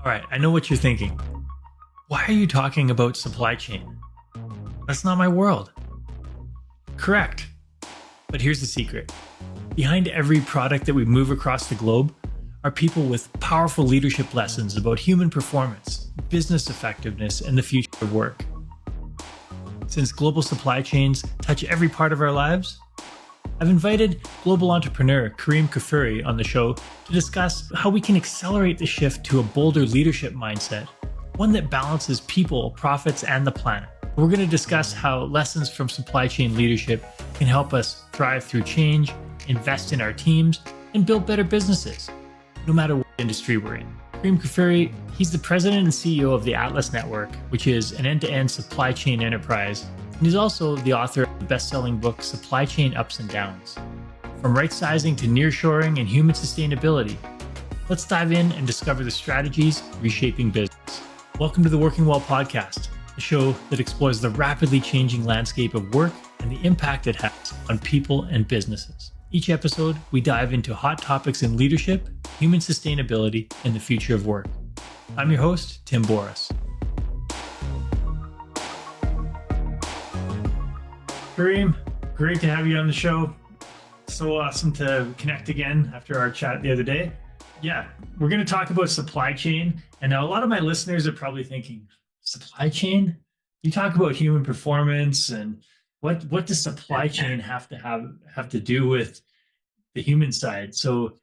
All right, I know what you're thinking. Why are you talking about supply chain? That's not my world. Correct. But here's the secret. Behind every product that we move across the globe are people with powerful leadership lessons about human performance, business effectiveness, and the future of work. Since global supply chains touch every part of our lives, I've invited global entrepreneur Kerim Kfuri on the show to discuss how we can accelerate the shift to a bolder leadership mindset, one that balances people, profits, and the planet. We're going to discuss how lessons from supply chain leadership can help us thrive through change, invest in our teams, and build better businesses, no matter what industry we're in. Kerim Kfuri, he's the president and CEO of the Atlas Network, which is an end-to-end supply chain enterprise, and he's also the author of the best-selling book, Supply Chain Ups and Downs. From right-sizing to nearshoring and human sustainability, let's dive in and discover the strategies reshaping business. Welcome to the Working Well podcast, a show that explores the rapidly changing landscape of work and the impact it has on people and businesses. Each episode, we dive into hot topics in leadership, human sustainability, and the future of work. I'm your host, Tim Boris. Kerim, great to have you on the show. So awesome to connect again after our chat the other day. Yeah, we're going to talk about supply chain. And now a lot of my listeners are probably thinking, supply chain? You talk about human performance and what does supply chain have to do with the human side? So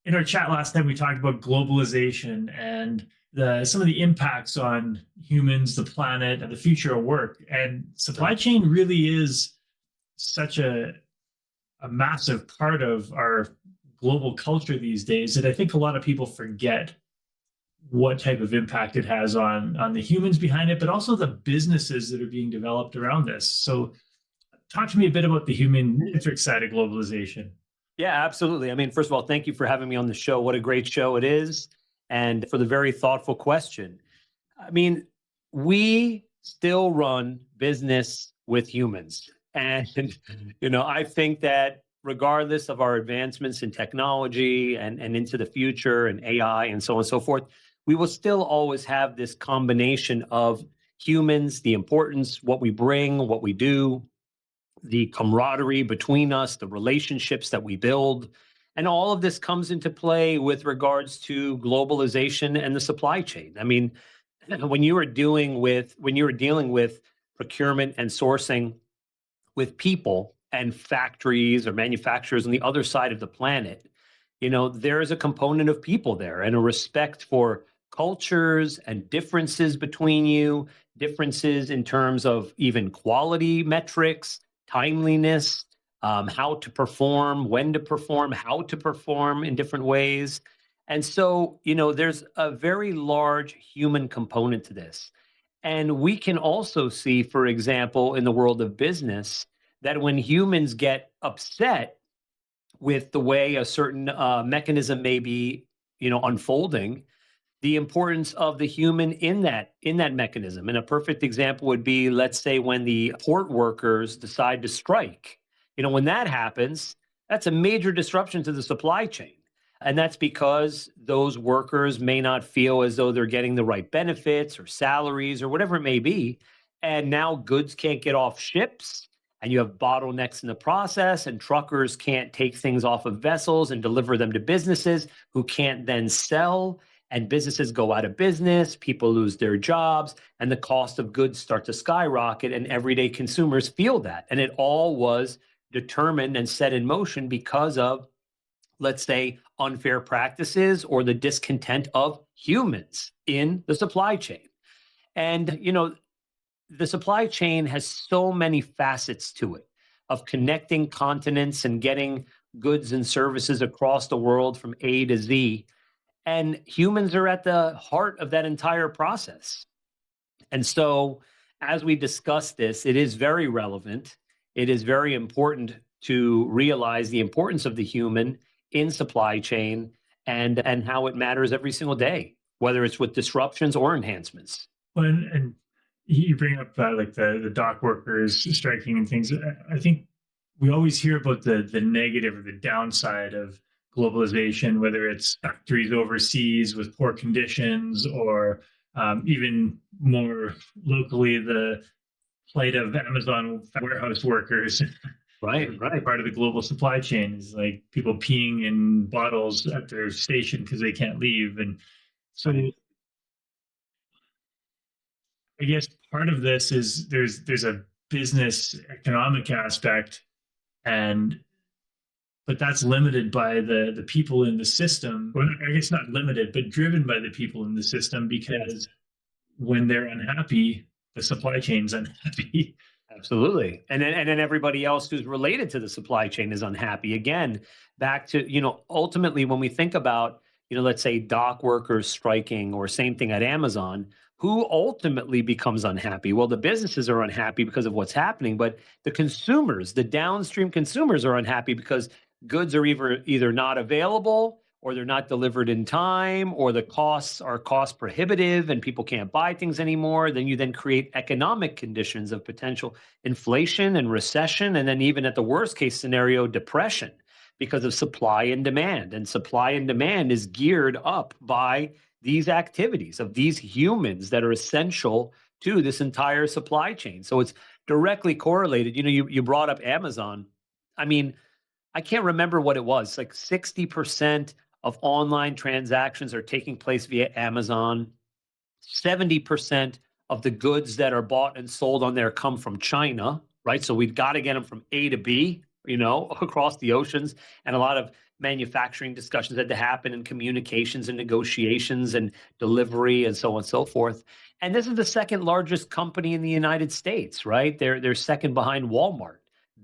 in our chat last time, we talked about globalization and some of the impacts on humans, the planet, and the future of work. And supply chain really is such a massive part of our global culture these days that I think a lot of people forget what type of impact it has on the humans behind it, but also the businesses that are being developed around this. So talk to me a bit about the human-centric side of globalization. Yeah, absolutely. I mean, first of all, thank you for having me on the show. What a great show it is. And for the very thoughtful question. I mean, we still run business with humans. And, I think that regardless of our advancements in technology and into the future and AI and so on and so forth, we will still always have this combination of humans, the importance, what we bring, what we do, the camaraderie between us, the relationships that we build. And all of this comes into play with regards to globalization and the supply chain. I mean, when you are dealing with procurement and sourcing with people and factories or manufacturers on the other side of the planet, there is a component of people there and a respect for cultures and differences between you, differences in terms of even quality metrics, timeliness, how to perform, when to perform, how to perform in different ways. And so, there's a very large human component to this. And we can also see, for example, in the world of business, that when humans get upset with the way a certain mechanism may be, unfolding, the importance of the human in that mechanism. And a perfect example would be, let's say, when the port workers decide to strike. When that happens, that's a major disruption to the supply chain. And that's because those workers may not feel as though they're getting the right benefits or salaries or whatever it may be. And now goods can't get off ships, and you have bottlenecks in the process, and truckers can't take things off of vessels and deliver them to businesses who can't then sell. And businesses go out of business, people lose their jobs, and the cost of goods start to skyrocket, and everyday consumers feel that. And it all was determined and set in motion because of, let's say, unfair practices or the discontent of humans in the supply chain. And, the supply chain has so many facets to it of connecting continents and getting goods and services across the world from A to Z. And humans are at the heart of that entire process. And so, as we discuss this, it is very relevant. It is very important to realize the importance of the human in supply chain and how it matters every single day, whether it's with disruptions or enhancements. And you bring up like the dock workers striking and things. I think we always hear about the negative or the downside of globalization, whether it's factories overseas with poor conditions, or even more locally, the plight of Amazon warehouse workers. Right, right. Part of the global supply chain is like people peeing in bottles at their station because they can't leave. And so I guess part of this is there's a business economic aspect, and but that's limited by the people in the system. Well, I guess not limited, but driven by the people in the system, because when they're unhappy, the supply chain's unhappy. Absolutely. And then everybody else who's related to the supply chain is unhappy. Again, back to, ultimately when we think about, let's say dock workers striking or same thing at Amazon, who ultimately becomes unhappy? Well, the businesses are unhappy because of what's happening, but the consumers, the downstream consumers are unhappy because goods are either not available, or they're not delivered in time, or the costs are cost prohibitive and people can't buy things anymore. Then you then create economic conditions of potential inflation and recession, and then even at the worst case scenario, depression, because of supply and demand. And supply and demand is geared up by these activities of these humans that are essential to this entire supply chain. So it's directly correlated. You brought up Amazon. I mean, I can't remember what it was, like 60% of online transactions are taking place via Amazon. 70% of the goods that are bought and sold on there come from China, right? So we've got to get them from A to B, across the oceans. And a lot of manufacturing discussions had to happen, and communications and negotiations and delivery and so on and so forth. And this is the second largest company in the United States, right? They're second behind Walmart.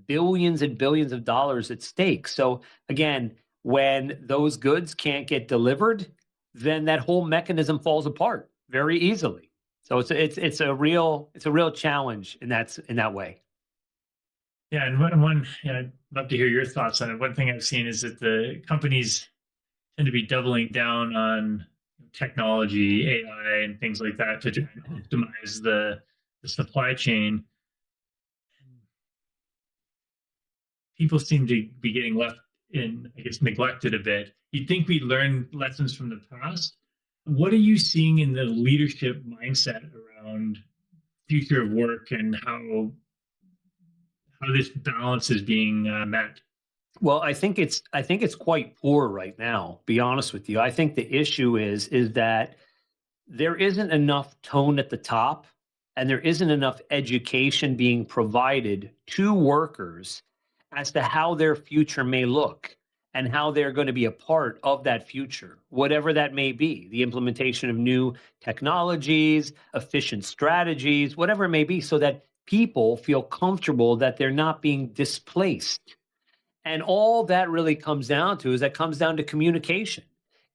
Billions and billions of dollars at stake. So again, when those goods can't get delivered, then that whole mechanism falls apart very easily. So it's a real challenge in that way. Yeah, and one yeah, I'd love to hear your thoughts on it. One thing I've seen is that the companies tend to be doubling down on technology, AI, and things like that to try and optimize the supply chain. People seem to be getting left in, I guess, neglected a bit. You'd think we'd learn lessons from the past. What are you seeing in the leadership mindset around future of work, and how this balance is being met? Well, I think it's quite poor right now. Be honest with you. I think the issue is that there isn't enough tone at the top, and there isn't enough education being provided to workers as to how their future may look and how they're going to be a part of that future, whatever that may be, the implementation of new technologies, efficient strategies, whatever it may be, so that people feel comfortable that they're not being displaced. And all that really comes down to is that comes down to communication.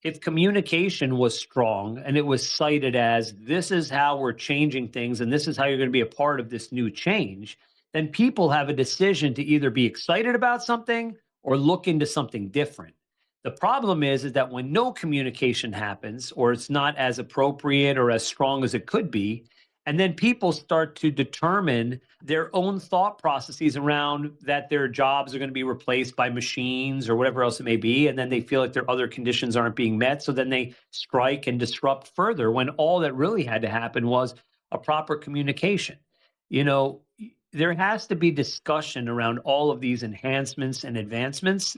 If communication was strong and it was cited as this is how we're changing things and this is how you're going to be a part of this new change, then people have a decision to either be excited about something or look into something different. The problem is that when no communication happens, or it's not as appropriate or as strong as it could be, and then people start to determine their own thought processes around that their jobs are going to be replaced by machines or whatever else it may be. And then they feel like their other conditions aren't being met. So then they strike and disrupt further, when all that really had to happen was a proper communication. You know, there has to be discussion around all of these enhancements and advancements,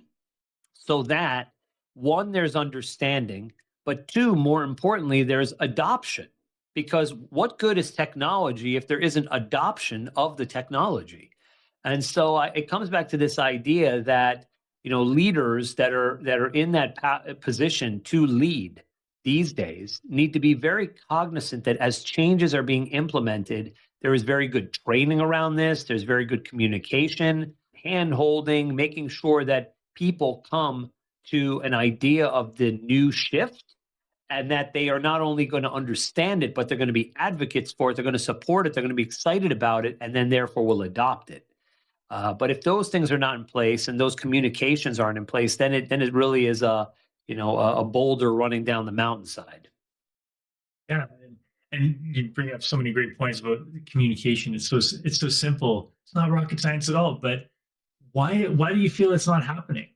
so that one, there's understanding, but two, more importantly, there's adoption. Because what good is technology if there isn't adoption of the technology? And so it comes back to this idea that leaders that are in that position to lead these days need to be very cognizant that as changes are being implemented, there is very good training around this. There's very good communication, hand holding, making sure that people come to an idea of the new shift, and that they are not only going to understand it, but they're going to be advocates for it. They're going to support it. They're going to be excited about it, and then therefore will adopt it. But if those things are not in place and those communications aren't in place, then it really is a boulder running down the mountainside. Yeah, and you bring up so many great points about communication. It's so simple. It's not rocket science at all. But why do you feel it's not happening?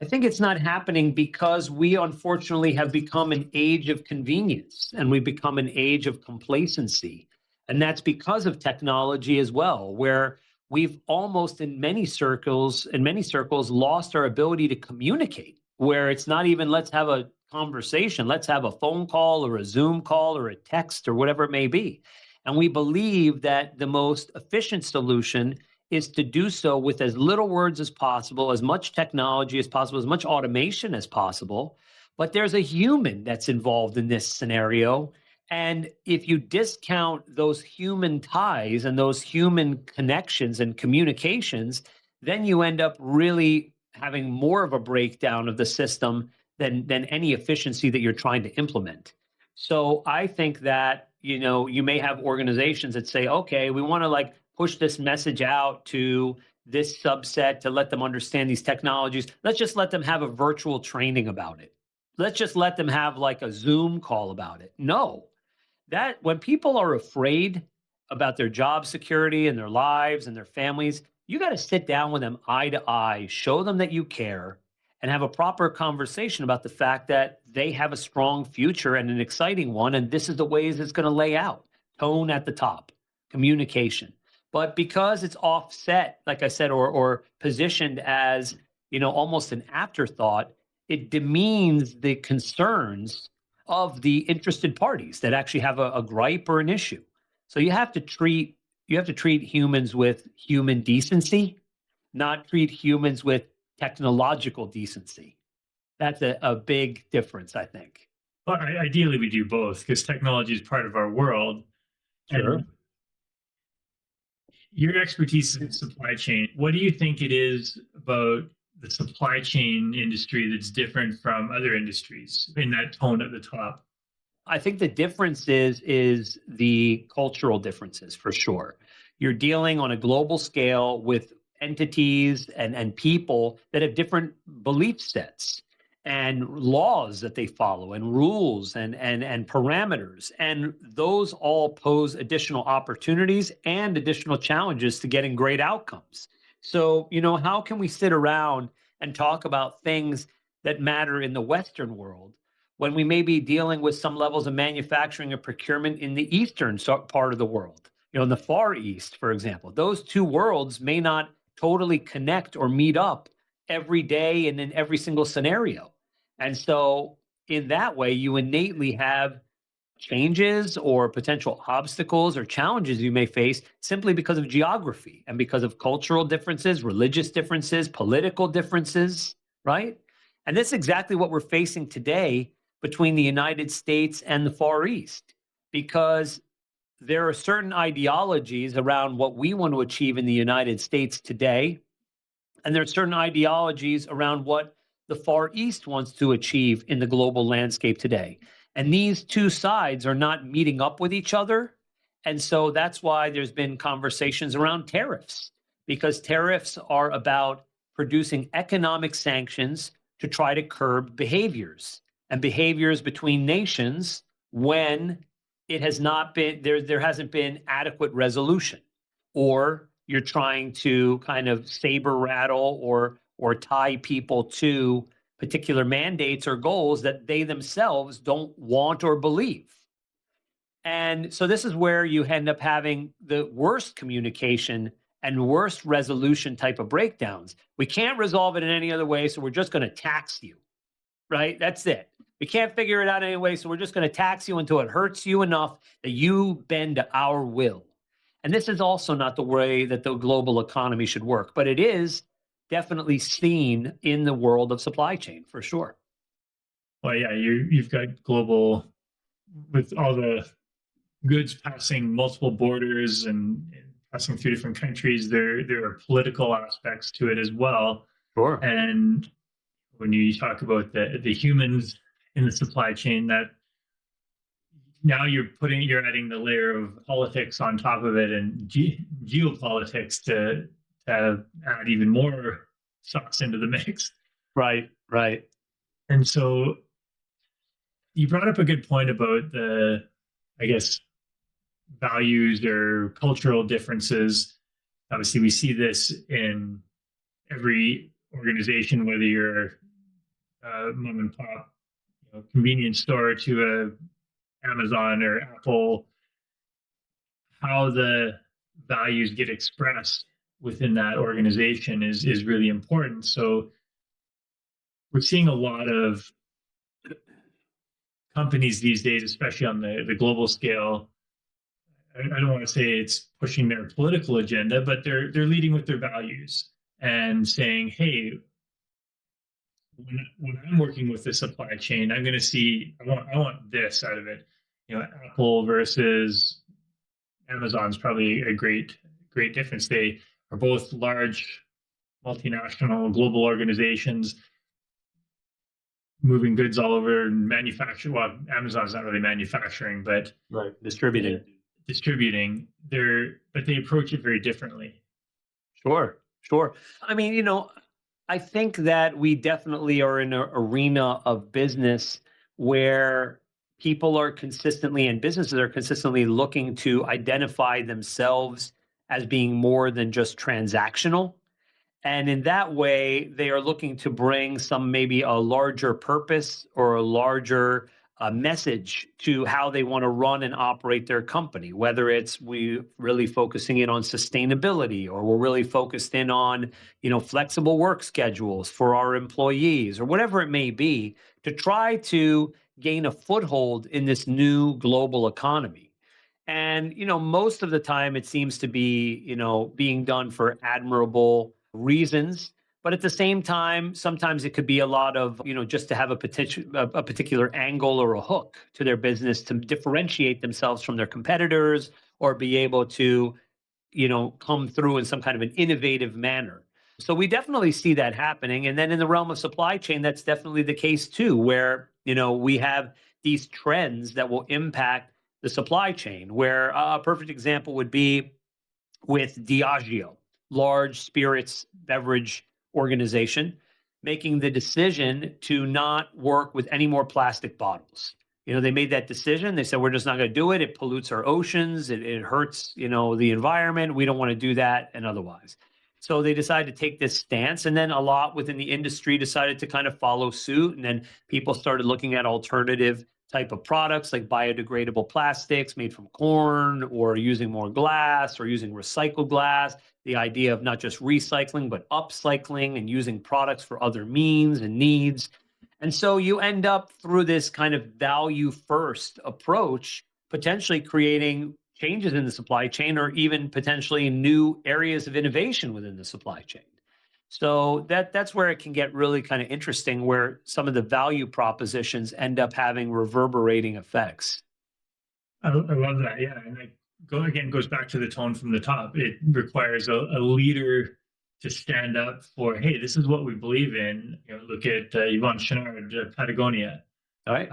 I think it's not happening because we unfortunately have become an age of convenience and we've become an age of complacency. And that's because of technology as well, where we've almost in many circles, lost our ability to communicate, where it's not even let's have a conversation, let's have a phone call or a Zoom call or a text or whatever it may be. And we believe that the most efficient solution is to do so with as little words as possible, as much technology as possible, as much automation as possible. But there's a human that's involved in this scenario. And if you discount those human ties and those human connections and communications, then you end up really having more of a breakdown of the system than any efficiency that you're trying to implement. So I think that, you may have organizations that say, okay, we want to like push this message out to this subset to let them understand these technologies. Let's just let them have a virtual training about it. Let's just let them have like a Zoom call about it. No, that when people are afraid about their job security and their lives and their families, you got to sit down with them eye to eye, show them that you care, and have a proper conversation about the fact that they have a strong future and an exciting one. And this is the ways it's going to lay out: tone at the top, communication. But because it's offset, like I said, or positioned as, almost an afterthought, it demeans the concerns of the interested parties that actually have a gripe or an issue. So you have to treat humans with human decency, not treat humans with technological decency. That's a big difference, I think. Well, ideally, we do both because technology is part of our world. Sure. And your expertise in supply chain, what do you think it is about the supply chain industry that's different from other industries in that tone at the top? I think the difference is the cultural differences for sure. You're dealing on a global scale with entities and people that have different belief sets and laws that they follow and rules and parameters. And those all pose additional opportunities and additional challenges to getting great outcomes. So, how can we sit around and talk about things that matter in the Western world when we may be dealing with some levels of manufacturing and procurement in the eastern part of the world, in the Far East, for example? Those two worlds may not totally connect or meet up every day and in every single scenario. And so, in that way, you innately have changes or potential obstacles or challenges you may face simply because of geography and because of cultural differences, religious differences, political differences, right? And that's exactly what we're facing today between the United States and the Far East, because there are certain ideologies around what we want to achieve in the United States today, and there are certain ideologies around what the Far East wants to achieve in the global landscape today. And these two sides are not meeting up with each other. And so that's why there's been conversations around tariffs, because tariffs are about producing economic sanctions to try to curb behaviors and behaviors between nations when it has not been there hasn't been adequate resolution, or you're trying to kind of saber rattle or tie people to particular mandates or goals that they themselves don't want or believe. And so this is where you end up having the worst communication and worst resolution type of breakdowns. We can't resolve it in any other way, so we're just going to tax you, right? That's it. We can't figure it out anyway, so we're just going to tax you until it hurts you enough that you bend to our will. And this is also not the way that the global economy should work, but it is definitely seen in the world of supply chain for sure. Well, yeah, you've got global with all the goods passing multiple borders and passing through different countries. There are political aspects to it as well. Sure. And when you talk about the humans in the supply chain, that now you're adding the layer of politics on top of it and geopolitics to add even more sauce into the mix. Right, right. And so you brought up a good point about the, I guess, values or cultural differences. Obviously, we see this in every organization, whether you're mom and pop convenience store to a Amazon or Apple, how the values get expressed within that organization is really important. So we're seeing a lot of companies these days, especially on the global scale. I don't want to say it's pushing their political agenda, but they're leading with their values and saying, "Hey, when I'm working with the supply chain, I'm going to see I want this out of it." Apple versus Amazon's probably a great difference. They are both large multinational global organizations moving goods all over and manufacturing. Well, Amazon's not really manufacturing, but Right. Distributing. distributing. But they approach it very differently. Sure, sure. I mean, I think that we definitely are in an arena of business where people are consistently and businesses are consistently looking to identify themselves as being more than just transactional. And in that way, they are looking to bring some maybe a larger purpose or a larger message to how they want to run and operate their company, whether it's we really focusing in on sustainability or we're really focused in on, flexible work schedules for our employees or whatever it may be to try to gain a foothold in this new global economy. And, most of the time it seems to be, being done for admirable reasons. But at the same time, sometimes it could be a lot of, just to have a particular angle or a hook to their business to differentiate themselves from their competitors or be able to, come through in some kind of an innovative manner. So we definitely see that happening. And then in the realm of supply chain, that's definitely the case too, where, we have these trends that will impact the supply chain, where a perfect example would be with Diageo, large spirits beverage organization, making the decision to not work with any more plastic bottles. They made that decision. They said, we're just not going to do it. It pollutes our oceans. It hurts, the environment. We don't want to do that and otherwise. So they decided to take this stance. And then a lot within the industry decided to kind of follow suit. And then people started looking at alternative type of products like biodegradable plastics made from corn or using more glass or using recycled glass. The idea of not just recycling, but upcycling and using products for other means and needs. And so you end up through this kind of value first approach, potentially creating changes in the supply chain or even potentially new areas of innovation within the supply chain. So that's where it can get really kind of interesting, where some of the value propositions end up having reverberating effects. I love that. Yeah, and goes back to the tone from the top. It requires a leader to stand up for, hey, this is what we believe in. Look at Yvon Chouinard, Patagonia. All right.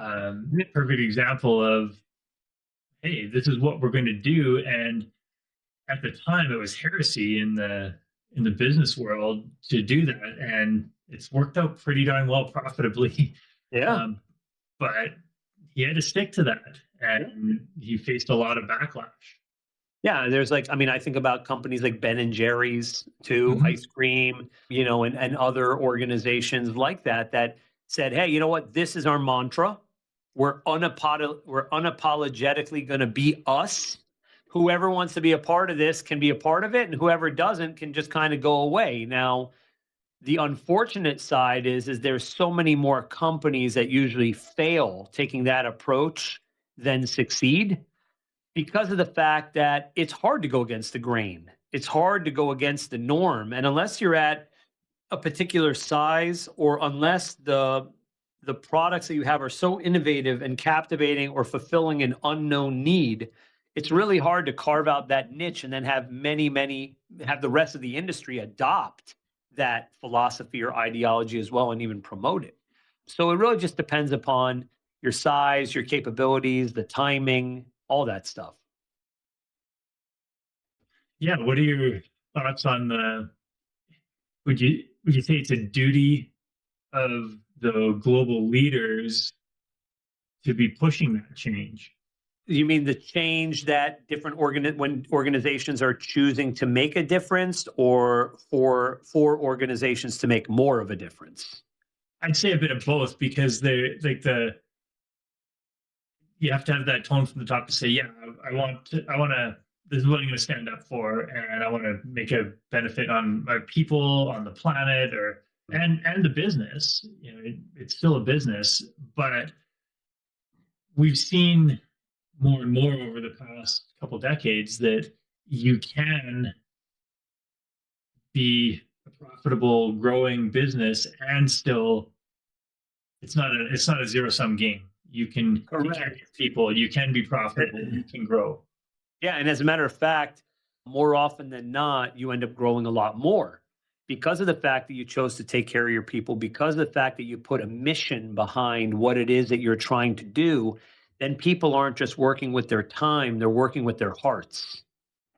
Perfect example of, hey, this is what we're going to do. And at the time, it was heresy in the business world to do that, and it's worked out pretty darn well profitably. Yeah. But he had to stick to that, and he faced a lot of backlash. Yeah, there's like, I mean, I think about companies like Ben and Jerry's too, ice cream, and other organizations like that said, hey, you know what? This is our mantra. We're unapologetically going to be us. Whoever wants to be a part of this can be a part of it, and whoever doesn't can just kind of go away. Now, the unfortunate side is there's so many more companies that usually fail taking that approach than succeed because of the fact that it's hard to go against the grain. It's hard to go against the norm. And unless you're at a particular size or unless the products that you have are so innovative and captivating or fulfilling an unknown need, it's really hard to carve out that niche and then have have the rest of the industry adopt that philosophy or ideology as well and even promote it. So it really just depends upon your size, your capabilities, the timing, all that stuff. Yeah, what are your thoughts on the? Would you say it's a duty of the global leaders to be pushing that change? You mean the change that different when organizations are choosing to make a difference, or for organizations to make more of a difference? I'd say a bit of both because they're like you have to have that tone from the top to say, yeah, I want to, this is what I'm going to stand up for, and I want to make a benefit on my people, on the planet, or and the business. You know, it's still a business, but we've seen more and more over the past couple decades that you can be a profitable, growing business and still it's not a zero sum game. You can take care of Correct. your people, you can be profitable, you can grow. Yeah, and as a matter of fact, more often than not, you end up growing a lot more because of the fact that you chose to take care of your people, because of the fact that you put a mission behind what it is that you're trying to do. Then people aren't just working with their time, they're working with their hearts.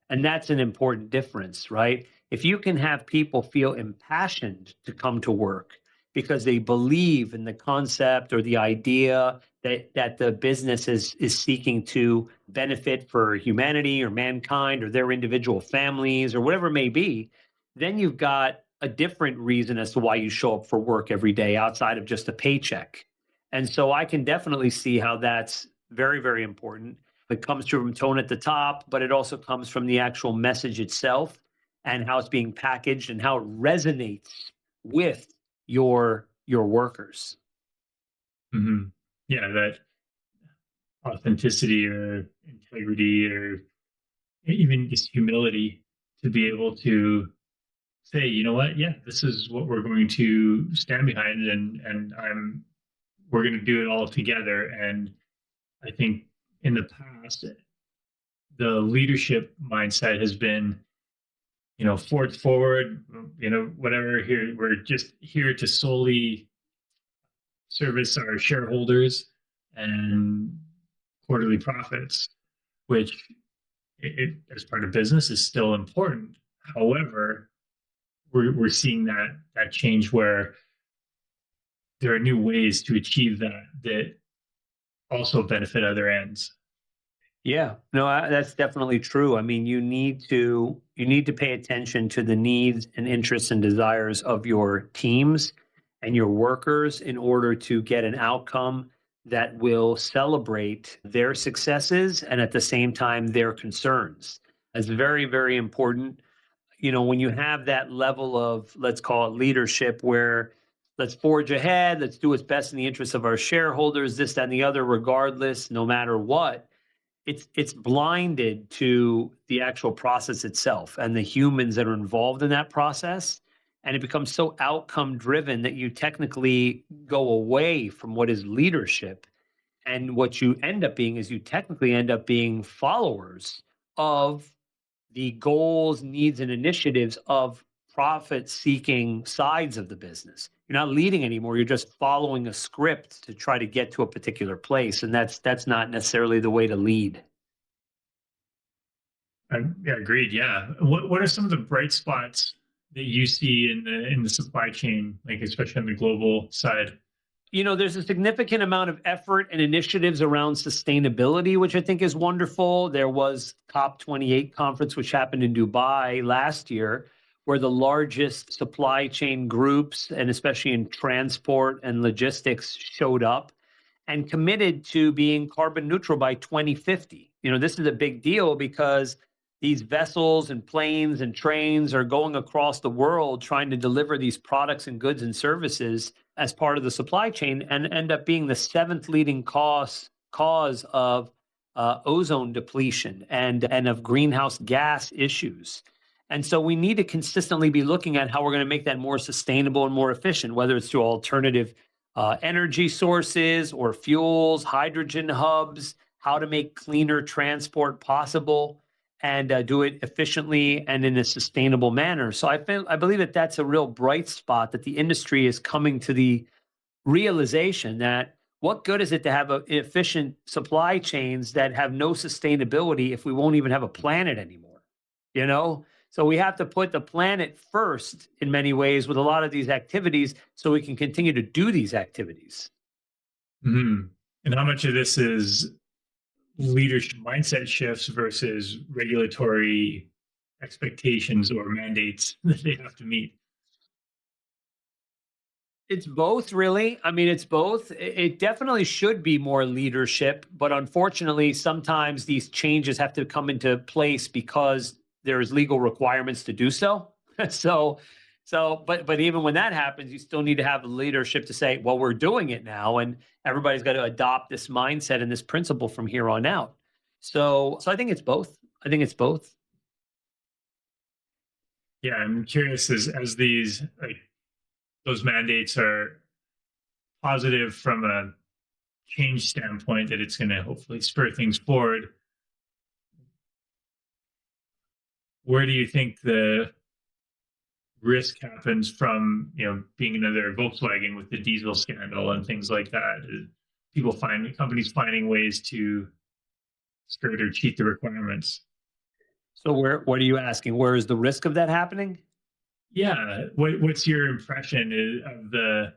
And that's an important difference, right? If you can have people feel impassioned to come to work because they believe in the concept or the idea that the business is seeking to benefit for humanity or mankind or their individual families or whatever it may be, then you've got a different reason as to why you show up for work every day outside of just a paycheck. And so I can definitely see how that's very, very important. It comes from tone at the top, but it also comes from the actual message itself and how it's being packaged and how it resonates with your workers. Hmm. Yeah, that authenticity or integrity or even just humility to be able to say, you know what, yeah, this is what we're going to stand behind, and I'm we're going to do it all together. And I think in the past, the leadership mindset has been, you know, forward, you know, whatever. Here, we're just here to solely service our shareholders and quarterly profits, which as part of business is still important. However, we're seeing that change where there are new ways to achieve that also benefit other ends. Yeah, no, that's definitely true. I mean, you need to pay attention to the needs and interests and desires of your teams and your workers in order to get an outcome that will celebrate their successes and at the same time their concerns. That's very, very important. When you have that level of, let's call it leadership, where let's forge ahead, let's do what's best in the interests of our shareholders, this, that, and the other, regardless, no matter what, it's blinded to the actual process itself and the humans that are involved in that process. And it becomes so outcome driven that you technically go away from what is leadership. And what you end up being is you technically end up being followers of the goals, needs, and initiatives of profit seeking sides of the business. You're not leading anymore. You're just following a script to try to get to a particular place. And that's not necessarily the way to lead. Yeah, agreed. Yeah. What are some of the bright spots that you see in the supply chain, like especially on the global side? There's a significant amount of effort and initiatives around sustainability, which I think is wonderful. There was COP28 conference, which happened in Dubai last year, where the largest supply chain groups, and especially in transport and logistics, showed up and committed to being carbon neutral by 2050. This is a big deal because these vessels and planes and trains are going across the world trying to deliver these products and goods and services as part of the supply chain and end up being the seventh leading cause of ozone depletion and of greenhouse gas issues. And so we need to consistently be looking at how we're going to make that more sustainable and more efficient, whether it's through alternative energy sources or fuels, hydrogen hubs, how to make cleaner transport possible and do it efficiently and in a sustainable manner. So I believe that that's a real bright spot that the industry is coming to the realization that what good is it to have efficient supply chains that have no sustainability if we won't even have a planet anymore? You know, so we have to put the planet first in many ways with a lot of these activities so we can continue to do these activities. Hmm. And how much of this is leadership mindset shifts versus regulatory expectations or mandates that they have to meet? It's both, really. I mean, it's both. It definitely should be more leadership, but unfortunately, sometimes these changes have to come into place because there's legal requirements to do so. so, but even when that happens, you still need to have leadership to say, "Well, we're doing it now," and everybody's got to adopt this mindset and this principle from here on out. So I think it's both. I think it's both. Yeah, I'm curious as these like those mandates are positive from a change standpoint that it's going to hopefully spur things forward. Where do you think the risk happens from being another Volkswagen with the diesel scandal and things like that? People find companies finding ways to skirt or cheat the requirements. So, what are you asking? Where is the risk of that happening? Yeah, what's your impression of the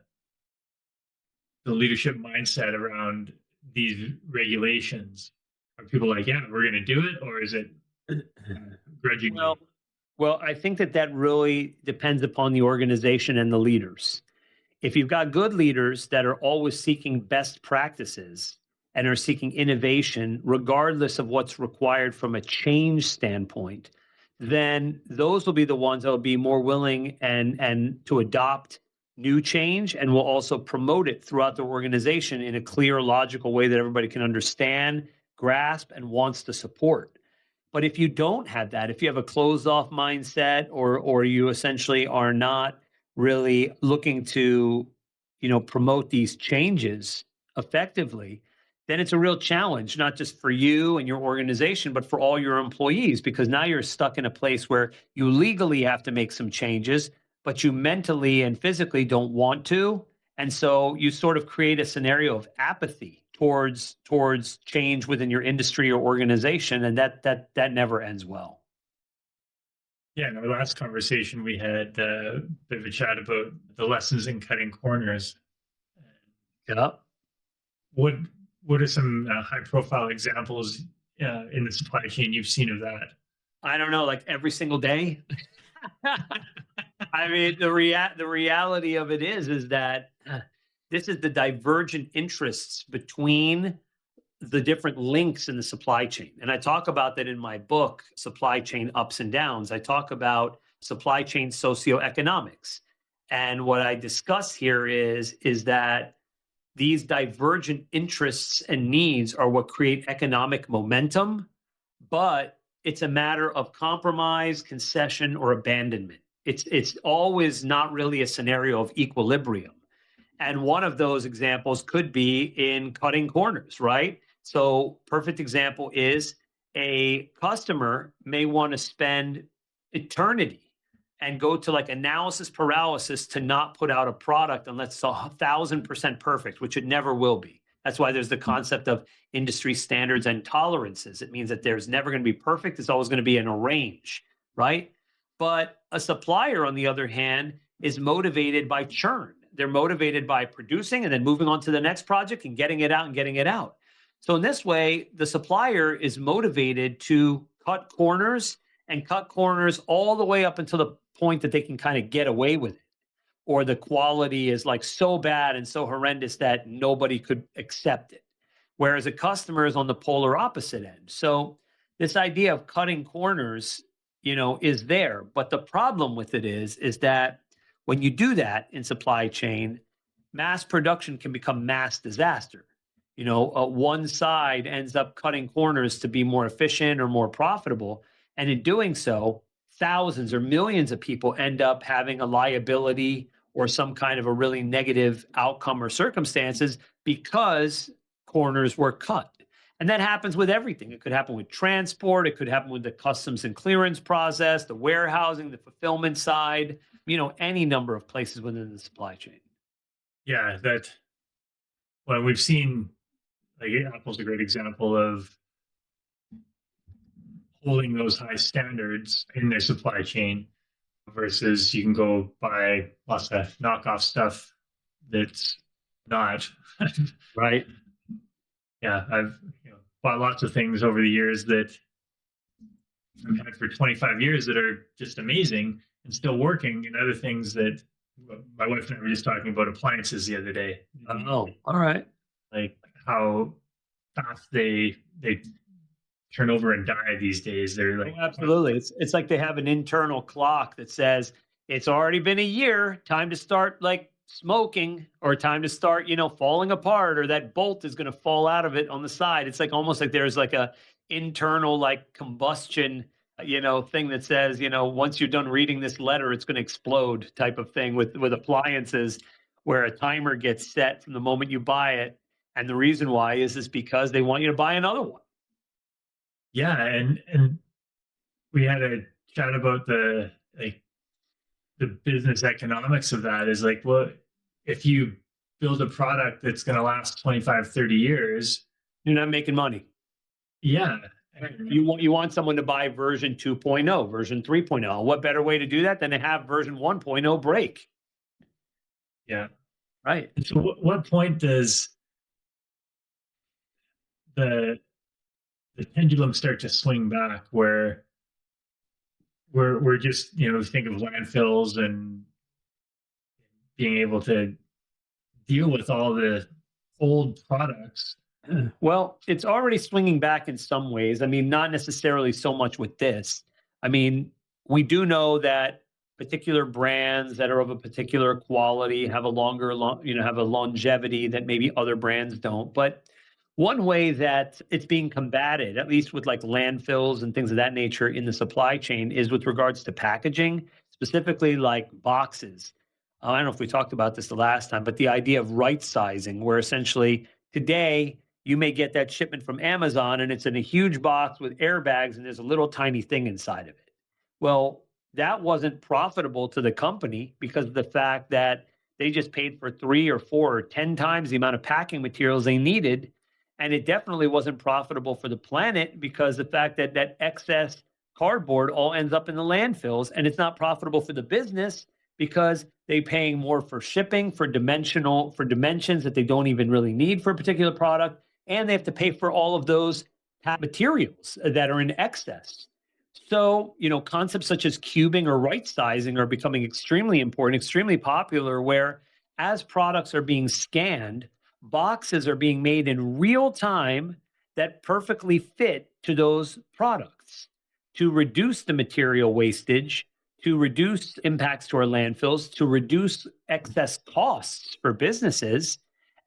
leadership mindset around these regulations? Are people like, yeah, we're going to do it, or is it Well, grudgingly? well, I think that that really depends upon the organization and the leaders. If you've got good leaders that are always seeking best practices and are seeking innovation, regardless of what's required from a change standpoint, then those will be the ones that will be more willing and to adopt new change and will also promote it throughout the organization in a clear, logical way that everybody can understand, grasp, and wants to support. But if you don't have that, if you have a closed off mindset or you essentially are not really looking to, promote these changes effectively, then it's a real challenge, not just for you and your organization, but for all your employees, because now you're stuck in a place where you legally have to make some changes, but you mentally and physically don't want to. And so you sort of create a scenario of apathy towards change within your industry or organization, and that never ends well. Yeah, in our last conversation, we had a bit of a chat about the lessons in cutting corners. Yeah. What what are some high profile examples in the supply chain you've seen of that? I don't know, like every single day. I mean, the reality of it is that this is the divergent interests between the different links in the supply chain. And I talk about that in my book, Supply Chain Ups and Downs. I talk about supply chain socioeconomics. And what I discuss here is that these divergent interests and needs are what create economic momentum, but it's a matter of compromise, concession, or abandonment. It's always not really a scenario of equilibrium. And one of those examples could be in cutting corners, right? So, perfect example is a customer may want to spend eternity and go to like analysis paralysis to not put out a product unless it's 1,000% perfect, which it never will be. That's why there's the concept of industry standards and tolerances. It means that there's never going to be perfect, it's always going to be in a range, right? But a supplier, on the other hand, is motivated by churn. They're motivated by producing and then moving on to the next project and getting it out and getting it out. So in this way, the supplier is motivated to cut corners and cut corners all the way up until the point that they can kind of get away with it. Or the quality is like so bad and so horrendous that nobody could accept it. Whereas a customer is on the polar opposite end. So this idea of cutting corners, is there. But the problem with it is that when you do that in supply chain, mass production can become mass disaster. One side ends up cutting corners to be more efficient or more profitable. And in doing so, thousands or millions of people end up having a liability or some kind of a really negative outcome or circumstances because corners were cut. And that happens with everything. It could happen with transport, it could happen with the customs and clearance process, the warehousing, the fulfillment side, any number of places within the supply chain. Yeah, that well, we've seen like Apple's a great example of holding those high standards in their supply chain versus you can go buy lots of knockoff stuff that's not. Right. Yeah, I've bought lots of things over the years that I've had for 25 years that are just amazing and still working, and other things that My wife and I were just talking about appliances the other day, Oh, all right. like how fast they turn over and die these days. They're Oh, like, absolutely. It's like they have an internal clock that says it's already been a year, time to start like smoking or time to start, falling apart or that bolt is going to fall out of it on the side. It's like almost like there's like a internal like combustion, thing that says, once you're done reading this letter, it's going to explode type of thing with appliances where a timer gets set from the moment you buy it. And the reason why is because they want you to buy another one. yeah, and we had a chat about the business economics of that. Is like, well, if you build a product that's going to last 25, 30 years, You're not making money. yeah, Right. and, You want someone to buy version 2.0, version 3.0. What better way to do that than to have version 1.0 break? yeah. Right. And so, what point does the the pendulum start to swing back, where we're just, think of landfills and being able to deal with all the old products. Well, it's already swinging back in some ways. I mean, not necessarily so much with this. I mean, we do know that particular brands that are of a particular quality have a have a longevity that maybe other brands don't. But one way that it's being combated, at least with like landfills and things of that nature in the supply chain, is with regards to packaging, specifically like boxes. I don't know if we talked about this the last time, but the idea of right sizing, where essentially today you may get that shipment from Amazon and it's in a huge box with airbags and there's a little tiny thing inside of it. Well, that wasn't profitable to the company because of the fact that they just paid for 3 or 4 or 10 times the amount of packing materials they needed. And it definitely wasn't profitable for the planet because the fact that that excess cardboard all ends up in the landfills, and it's not profitable for the business because they're paying more for shipping for dimensions that they don't even really need for a particular product, and they have to pay for all of those materials that are in excess. So, concepts such as cubing or right sizing are becoming extremely important, extremely popular, where as products are being scanned, boxes are being made in real time that perfectly fit to those products to reduce the material wastage, to reduce impacts to our landfills, to reduce excess costs for businesses.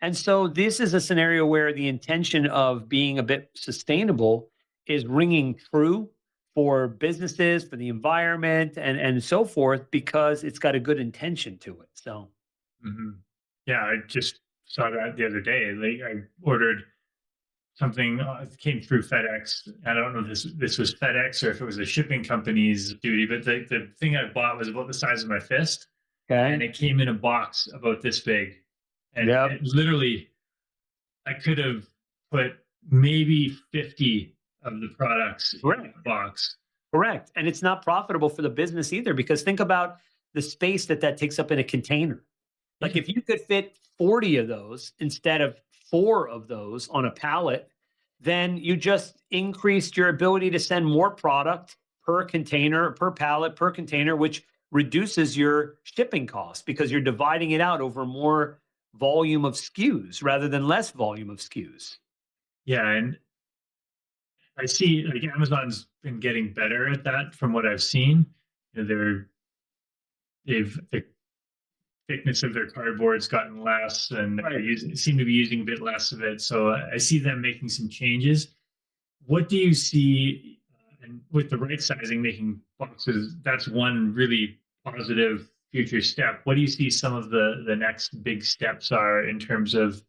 And so this is a scenario where the intention of being a bit sustainable is ringing true for businesses, for the environment, and so forth, because it's got a good intention to it. So, Mhm. Yeah, I just saw that the other day. Like, I ordered something, it came through FedEx. I don't know if this was FedEx or if it was a shipping company's duty, but the thing I bought was about the size of my fist, and okay. it came in a box about this big, and Yep. it literally, I could have put maybe 50 of the products in Correct. that box. Correct. And it's not profitable for the business either, because think about the space that that takes up in a container. Like Yeah, if you could fit 40 of those instead of 4 of those on a pallet, then you just increased your ability to send more product per container, per pallet, per container, which reduces your shipping costs because you're dividing it out over more volume of SKUs rather than less volume of SKUs. yeah, and I see like Amazon's been getting better at that from what I've seen. The thickness of their cardboard's gotten less, and they Right. seem to be using a bit less of it. So I see them making some changes. What do you see, and with the right sizing, making boxes? That's one really positive future step. What do you see some of the next big steps are in terms of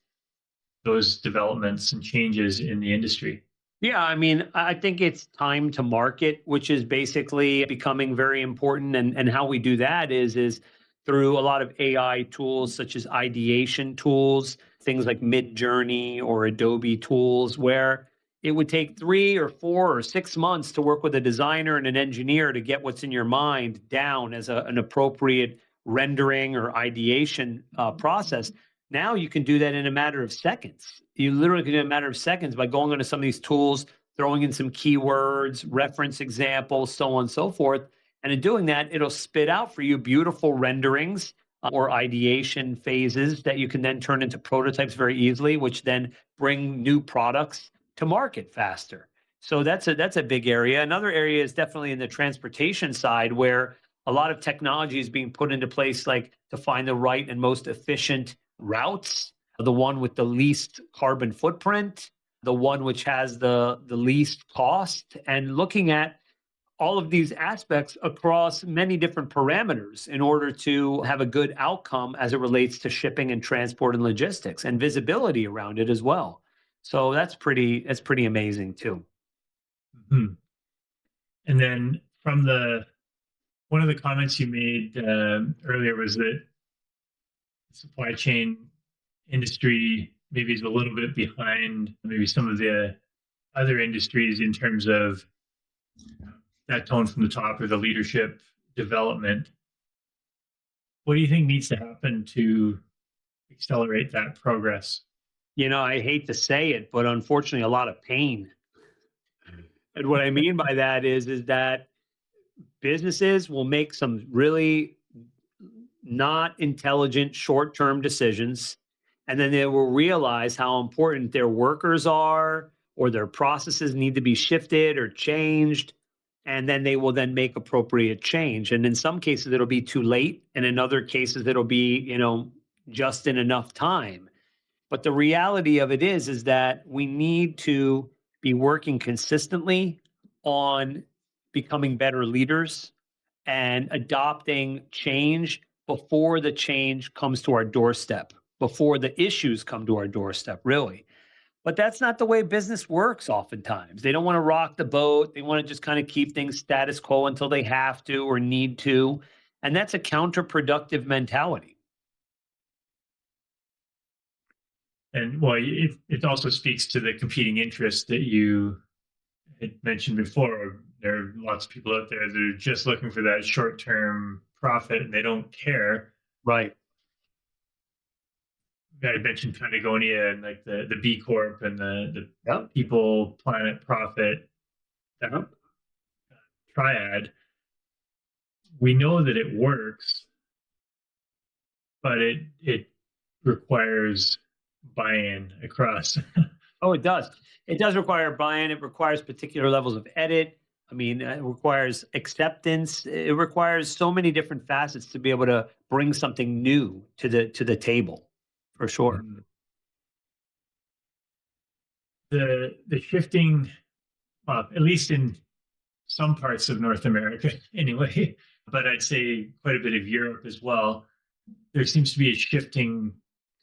those developments and changes in the industry? Yeah, I mean, I think it's time to market, which is basically becoming very important. And how we do that is through a lot of AI tools such as ideation tools, things like Mid Journey or Adobe tools, where it would take 3 or 4 or 6 months to work with a designer and an engineer to get what's in your mind down as an appropriate rendering or ideation process. Now you can do that in a matter of seconds. You literally can do it in a matter of seconds by going into some of these tools, throwing in some keywords, reference examples, so on and so forth. And in doing that, it'll spit out for you beautiful renderings or ideation phases that you can then turn into prototypes very easily, which then bring new products to market faster. So that's a big area. Another area is definitely in the transportation side, where a lot of technology is being put into place, like to find the right and most efficient routes, the one with the least carbon footprint, the one which has the least cost, and looking at all of these aspects across many different parameters in order to have a good outcome as it relates to shipping and transport and logistics and visibility around it as well. So that's pretty amazing too. Mhm. And then from the one of the comments you made earlier was that supply chain industry maybe is a little bit behind maybe some of the other industries in terms of that tone from the top or the leadership development. What do you think needs to happen to accelerate that progress? I hate to say it, but unfortunately a lot of pain. And what I mean by that is that businesses will make some really not intelligent short-term decisions, and then they will realize how important their workers are, or their processes need to be shifted or changed, and then they will then make appropriate change. And in some cases it'll be too late, and in other cases it'll be, just in enough time. But the reality of it is that we need to be working consistently on becoming better leaders and adopting change before the change comes to our doorstep, before the issues come to our doorstep, really. But that's not the way business works oftentimes. They don't want to rock the boat. They want to just kind of keep things status quo until they have to or need to. And that's a counterproductive mentality. And well, it also speaks to the competing interests that you had mentioned before. There are lots of people out there that are just looking for that short term profit and they don't care. Right. I mentioned Patagonia and like the B Corp and the Yep. people, planet, profit, that Yep. triad. We know that it works, but it requires buy-in across. Oh, it does. It does require buy-in. It requires particular levels of edit. I mean, it requires acceptance. It requires so many different facets to be able to bring something new to the table, for sure. The shifting, at least in some parts of North America, anyway, but I'd say quite a bit of Europe as well. There seems to be a shifting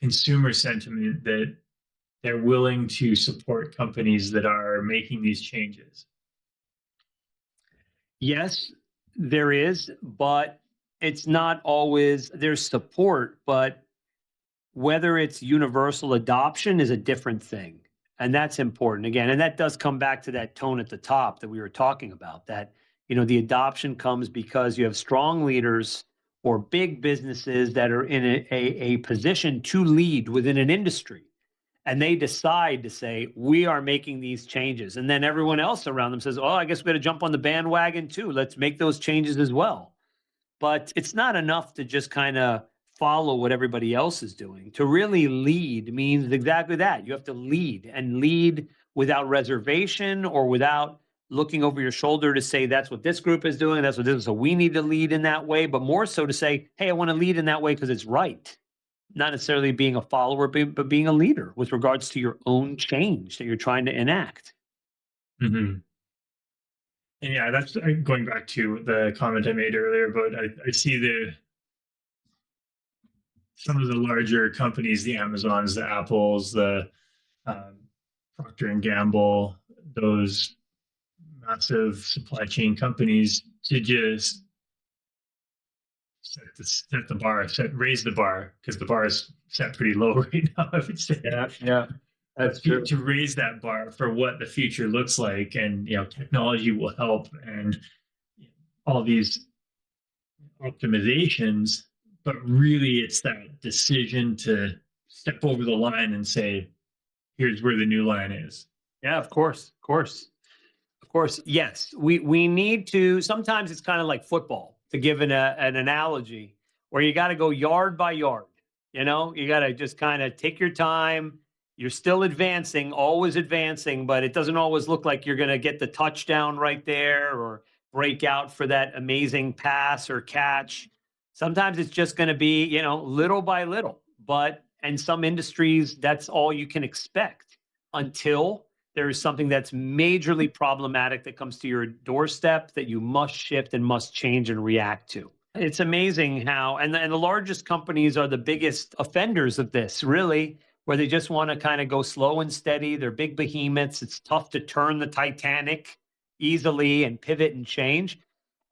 consumer sentiment that they're willing to support companies that are making these changes. Yes, there is, but it's not always there's support, but whether it's universal adoption is a different thing. And that's important again. And that does come back to that tone at the top that we were talking about, that, the adoption comes because you have strong leaders or big businesses that are in a position to lead within an industry. And they decide to say, we are making these changes. And then everyone else around them says, oh, I guess we got to jump on the bandwagon too. Let's make those changes as well. But it's not enough to just kind of follow what everybody else is doing. To really lead means exactly that. You have to lead and lead without reservation or without looking over your shoulder to say that's what this group is doing, that's what this is. So we need to lead in that way, but more so to say, hey, I want to lead in that way because it's right. Not necessarily being a follower, but being a leader with regards to your own change that you're trying to enact. Mm-hmm. And yeah, that's going back to the comment I made earlier. But I see some of the larger companies, the Amazons, the Apples, the um, Procter and Gamble, those massive supply chain companies, to just set the bar, raise the bar, because the bar is set pretty low right now, I would say. Yeah, But that's true. to raise that bar for what the future looks like, and technology will help, and all these optimizations, but really it's that decision to step over the line and say, here's where the new line is. Yeah, of course, of course. Of course, yes. We need to. Sometimes it's kind of like football. To give an analogy, or you got to go yard by yard. You got to just kind of take your time. You're still advancing, always advancing, but it doesn't always look like you're going to get the touchdown right there or break out for that amazing pass or catch. Sometimes it's just going to be, little by little. But in some industries, that's all you can expect until there is something that's majorly problematic that comes to your doorstep that you must shift and must change and react to. It's amazing how, and the largest companies are the biggest offenders of this, really, where they just want to kind of go slow and steady. They're big behemoths. It's tough to turn the Titanic easily and pivot and change.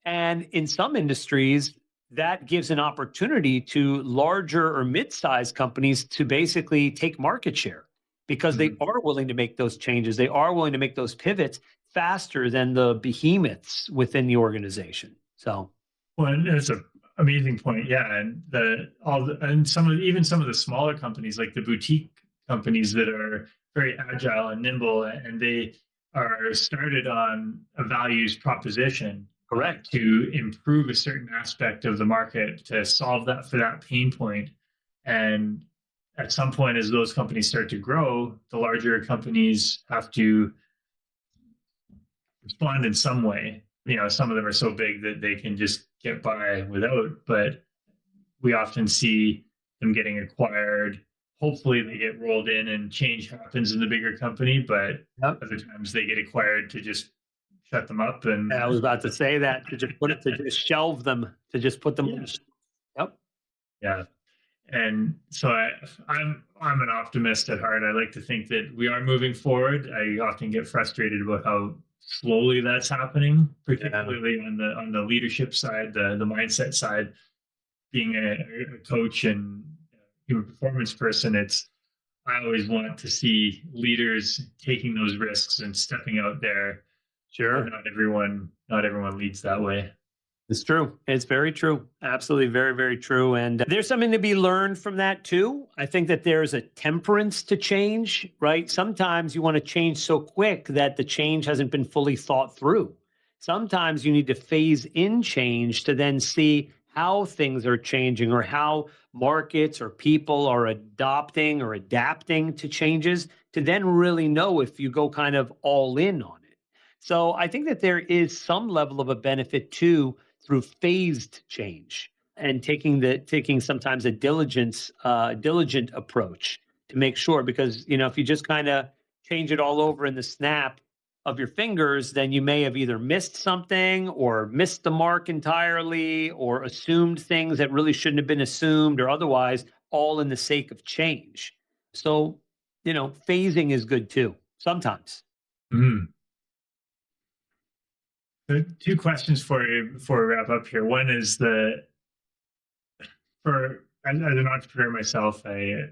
And in some industries, that gives an opportunity to larger or mid-sized companies to basically take market share because they are willing to make those changes. They are willing to make those pivots faster than the behemoths within the organization. So, well, and it's an amazing point. Yeah, and even some of the smaller companies, like the boutique companies that are very agile and nimble, and they are started on a values proposition. correct. To improve a certain aspect of the market to solve that for that pain point. And at some point, as those companies start to grow, the larger companies have to respond in some way. Some of them are so big that they can just get by without, but we often see them getting acquired. Hopefully they get rolled in and change happens in the bigger company, but other times they get acquired to just shut them up. And I was about to say that to just shelve them, to just put them. Yep. Yeah. And so I'm an optimist at heart. I like to think that we are moving forward. I often get frustrated about how slowly that's happening, particularly on the leadership side, the mindset side. Being a coach and human performance person, I always want to see leaders taking those risks and stepping out there. Sure. Not everyone leads that way. It's true. It's very true. Absolutely. Very, very true. And there's something to be learned from that too. I think that there's a temperance to change, right? Sometimes you want to change so quick that the change hasn't been fully thought through. Sometimes you need to phase in change to then see how things are changing or how markets or people are adopting or adapting to changes to then really know if you go kind of all in on it. So I think that there is some level of a benefit too through phased change and taking sometimes a diligent approach to make sure, because if you just kind of change it all over in the snap of your fingers, then you may have either missed something or missed the mark entirely or assumed things that really shouldn't have been assumed or otherwise, all in the sake of change. So, phasing is good too sometimes. Mm. So two questions for you before we wrap up here. One is as an entrepreneur myself, I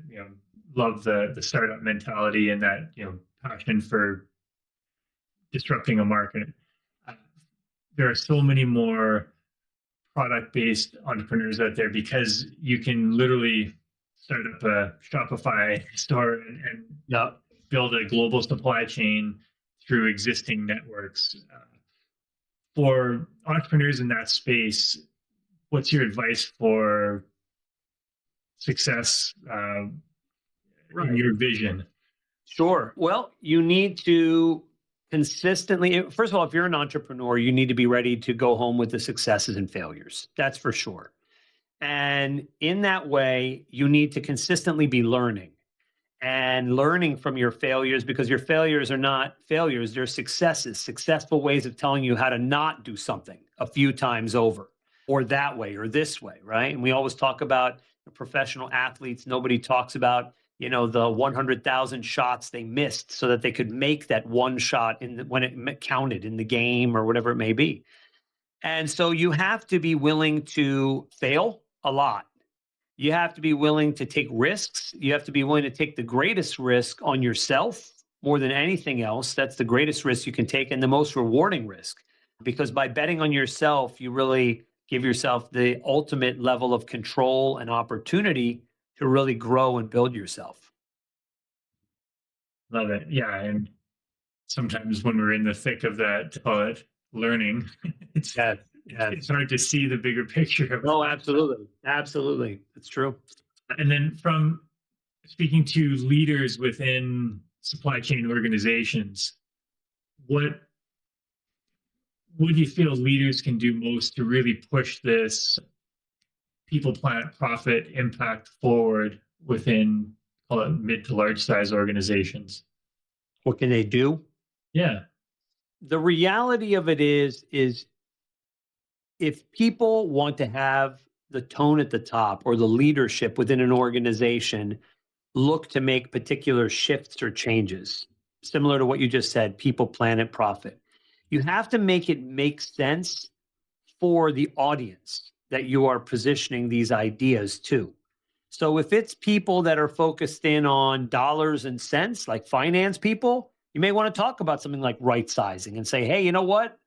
love the startup mentality and that passion for disrupting a market. There are so many more product-based entrepreneurs out there because you can literally start up a Shopify store and build a global supply chain through existing networks. For entrepreneurs in that space, what's your advice for success in your vision? Sure. Well, you need to consistently, first of all, if you're an entrepreneur, you need to be ready to go home with the successes and failures. That's for sure. And in that way, you need to consistently be learning and learning from your failures, because your failures are not failures, they're successes, successful ways of telling you how to not do something a few times over, or that way or this way, right? And we always talk about professional athletes. Nobody talks about the 100,000 shots they missed so that they could make that one shot when it counted in the game or whatever it may be. And so you have to be willing to fail a lot. You have to be willing to take risks. You have to be willing to take the greatest risk on yourself more than anything else. That's the greatest risk you can take and the most rewarding risk, because by betting on yourself, you really give yourself the ultimate level of control and opportunity to really grow and build yourself. Love it. Yeah. And sometimes when we're in the thick of that, call it learning, it's it's hard to see the bigger picture. Oh, absolutely. Absolutely. It's true. And then from speaking to leaders within supply chain organizations, what do you feel leaders can do most to really push this people, planet, profit impact forward within, call it, mid to large size organizations? What can they do? Yeah. The reality of it is if people want to have the tone at the top or the leadership within an organization look to make particular shifts or changes, similar to what you just said, people, planet, profit, you have to make it make sense for the audience that you are positioning these ideas to. So if it's people that are focused in on dollars and cents, like finance people, you may want to talk about something like right sizing and say, hey, you know what?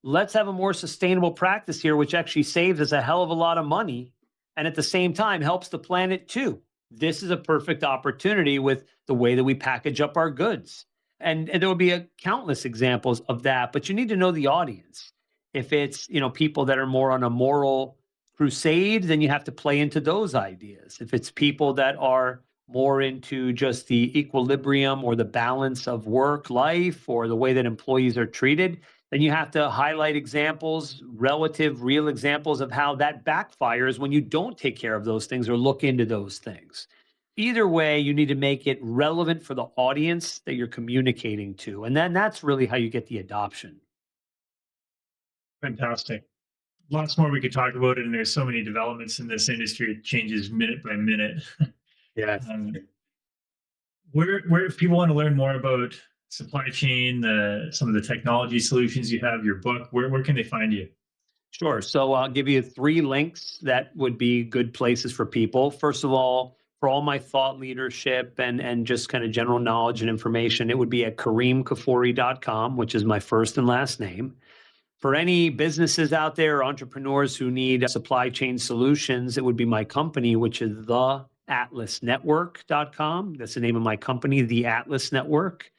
Let's have a more sustainable practice here, which actually saves us a hell of a lot of money and at the same time helps the planet too. This is a perfect opportunity with the way that we package up our goods. And there will be countless examples of that, but you need to know the audience. If it's, people that are more on a moral crusade, then you have to play into those ideas. If it's people that are more into just the equilibrium or the balance of work life or the way that employees are treated, then you have to highlight examples, relative, real examples of how that backfires when you don't take care of those things or look into those things. Either way, you need to make it relevant for the audience that you're communicating to. And then that's really how you get the adoption. Fantastic. Lots more we could talk about it, and there's so many developments in this industry. It changes minute by minute. Yes. Where if people want to learn more about supply chain, some of the technology solutions you have, your book, where can they find you? Sure. So I'll give you 3 links that would be good places for people. First of all, for all my thought leadership and just kind of general knowledge and information, it would be at kerimkfuri.com, which is my first and last name. For any businesses out there or entrepreneurs who need supply chain solutions, it would be my company, which is theatlasnetwork.com. That's the name of my company, The Atlas Network.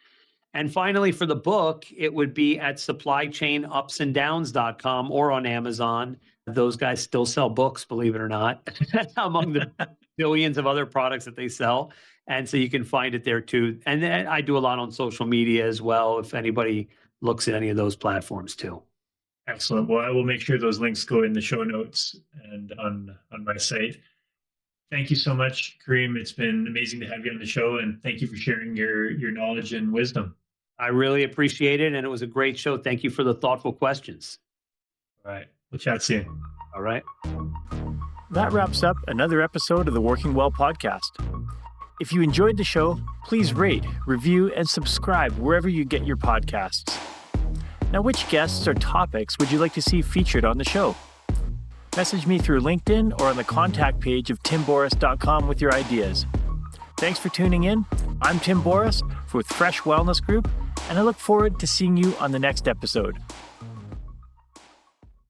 And finally, for the book, it would be at supplychainupsanddowns.com or on Amazon. Those guys still sell books, believe it or not, among the billions of other products that they sell. And so you can find it there too. And then I do a lot on social media as well, if anybody looks at any of those platforms too. Excellent. Well, I will make sure those links go in the show notes and on my site. Thank you so much, Kerim. It's been amazing to have you on the show, and thank you for sharing your knowledge and wisdom. I really appreciate it, and it was a great show. Thank you for the thoughtful questions. All right. We'll chat soon. All right. That wraps up another episode of the Working Well podcast. If you enjoyed the show, please rate, review, and subscribe wherever you get your podcasts. Now, which guests or topics would you like to see featured on the show? Message me through LinkedIn or on the contact page of timboris.com with your ideas. Thanks for tuning in. I'm Tim Boris with Fresh Wellness Group, and I look forward to seeing you on the next episode.